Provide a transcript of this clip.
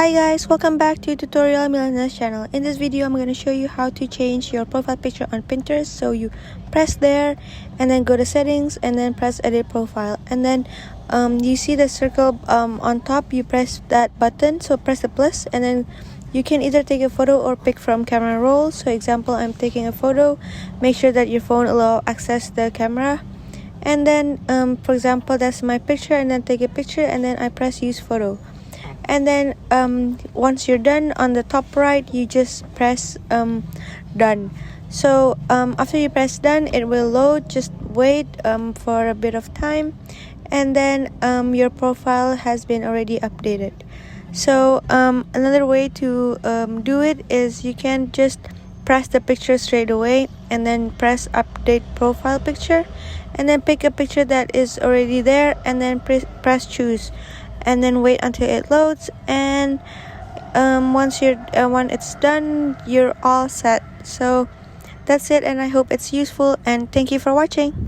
Hi guys, welcome back to Tutorial Millennials channel. In this video, I'm going to show you how to change your profile picture on Pinterest. So you press there and then go to settings and then press edit profile. And then you see the circle on top, you press that button. So press the plus and then you can either take a photo or pick from camera roll. So example, I'm taking a photo. Make sure that your phone allow access the camera. And then for example, that's my picture, and then take a picture and then I press use photo. And then once you're done, on the top right you just press done. So after you press done, it will load. Just wait for a bit of time, and then your profile has been already updated. So another way to do it is you can just press the picture straight away and then press update profile picture and then pick a picture that is already there and then press choose and then wait until it loads. And once it's done, you're all set. So that's it, and I hope it's useful, and thank you for watching.